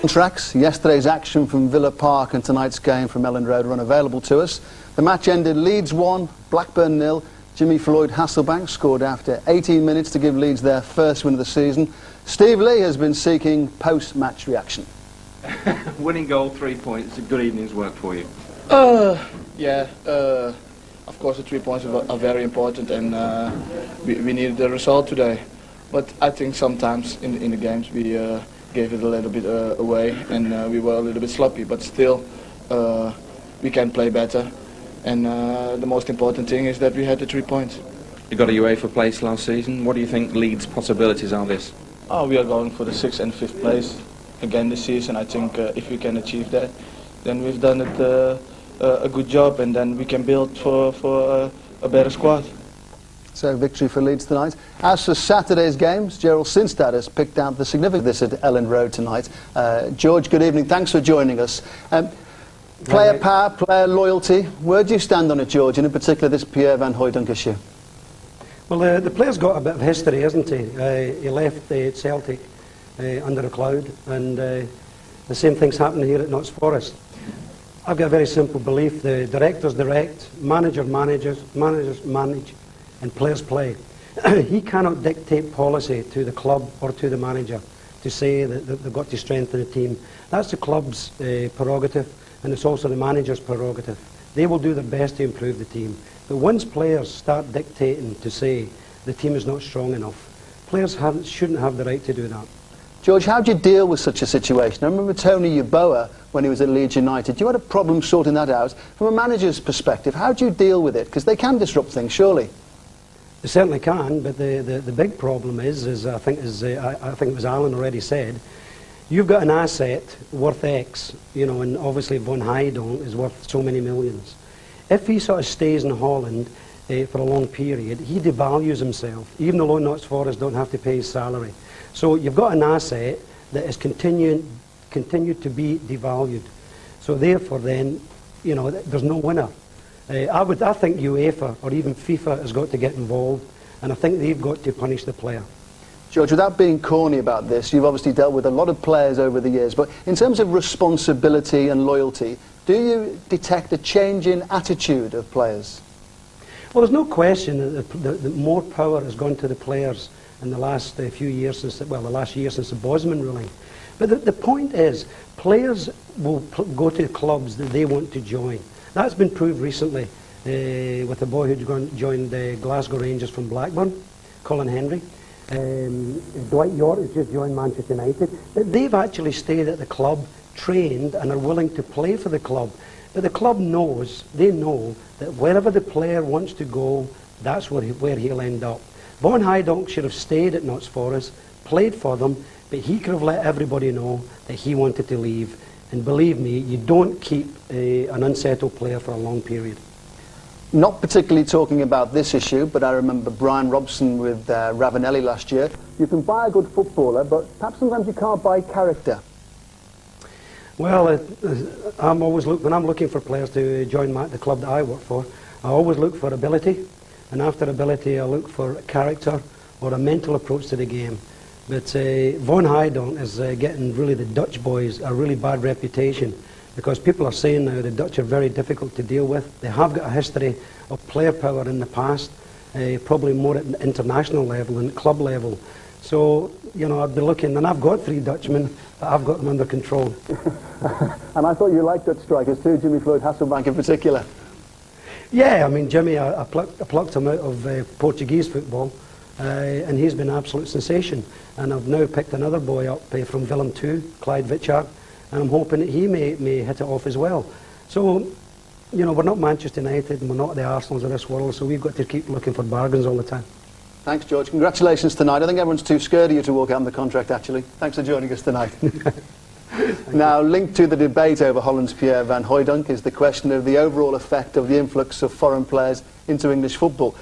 Tracks, yesterday's action from Villa Park and tonight's game from Elland Road are unavailable to us. The match ended Leeds 1, Blackburn 0. Jimmy Floyd Hasselbank scored after 18 minutes to give Leeds their first win of the season. Steve Lee has been seeking post-match reaction. Winning goal, 3 points. A good evening's work for you. Of course the 3 points are very important, and we needed the result today. But I think sometimes in the games we gave it a little bit away, and we were a little bit sloppy. But still, we can play better. And the most important thing is that we had the 3 points. You got a UEFA place last season. What do you think Leeds' possibilities are this? We are going for the 6th and 5th place again this season. I think if we can achieve that, then we've done it a good job, and then we can build for a better squad. So victory for Leeds tonight. As for Saturday's games, Gerald Sinstad has picked out the significance of this at Elland Road tonight. George, good evening. Thanks for joining us. Player power, player loyalty. Where do you stand on it, George, and in particular this Pierre van Hooijdonk issue? Well, the player's got a bit of history, hasn't he? He left Celtic under a cloud, and the same thing's happening here at Nottingham Forest. I've got a very simple belief: the directors direct, managers manage, and players play. He cannot dictate policy to the club or to the manager to say that they've got to strengthen the team. That's the club's prerogative, and it's also the manager's prerogative. They will do their best to improve the team. But once players start dictating to say the team is not strong enough, players shouldn't have the right to do that. George, how do you deal with such a situation? I remember Tony Yeboah, when he was at Leeds United, you had a problem sorting that out. From a manager's perspective, how do you deal with it? Because they can disrupt things, surely. They certainly can, but the big problem is I think it was Alan already said, you've got an asset worth X, you know, and obviously Van Hooijdonk is worth so many millions. If he sort of stays in Holland for a long period, he devalues himself, even though Notts Forest don't have to pay his salary. So you've got an asset that is continued to be devalued. So therefore then, you know, there's no winner. I think UEFA or even FIFA has got to get involved, and I think they've got to punish the player. George, without being corny about this, you've obviously dealt with a lot of players over the years, but in terms of responsibility and loyalty, do you detect a change in attitude of players? Well, there's no question that more power has gone to the players in the last few years, the last year since the Bosman ruling. But the point is, players will go to clubs that they want to join. That's been proved recently with a boy who joined Glasgow Rangers from Blackburn, Colin Henry. Dwight York has just joined Manchester United. But they've actually stayed at the club, trained, and are willing to play for the club. But the club knows, they know, that wherever the player wants to go, that's where he'll end up. Van Hooijdonk should have stayed at Notts Forest, played for them, but he could have let everybody know that he wanted to leave. And believe me, you don't keep an unsettled player for a long period. Not particularly talking about this issue, but I remember Brian Robson with Ravanelli last year. You can buy a good footballer, but perhaps sometimes you can't buy character. Well, when I'm looking for players to join the club that I work for, I always look for ability, and after ability I look for character or a mental approach to the game. But Van Hooijdonk is getting really the Dutch boys a really bad reputation, because people are saying now the Dutch are very difficult to deal with. They have got a history of player power in the past, probably more at the international level than club level. So, you know, I'd be looking, and I've got 3 Dutchmen, but I've got them under control. And I thought you liked Dutch strikers too, Jimmy Floyd Hasselbank in particular. Yeah, I mean, Jimmy, I plucked him out of Portuguese football, and he's been an absolute sensation. And I've now picked another boy up from Willem II, Clyde Witchart, and I'm hoping that he may hit it off as well. So, you know, we're not Manchester United and we're not the Arsenals of this world, so we've got to keep looking for bargains all the time. Thanks, George. Congratulations tonight. I think everyone's too scared of you to walk out on the contract, actually. Thanks for joining us tonight. Now, linked to the debate over Holland's Pierre van Hooijdonk is the question of the overall effect of the influx of foreign players into English football.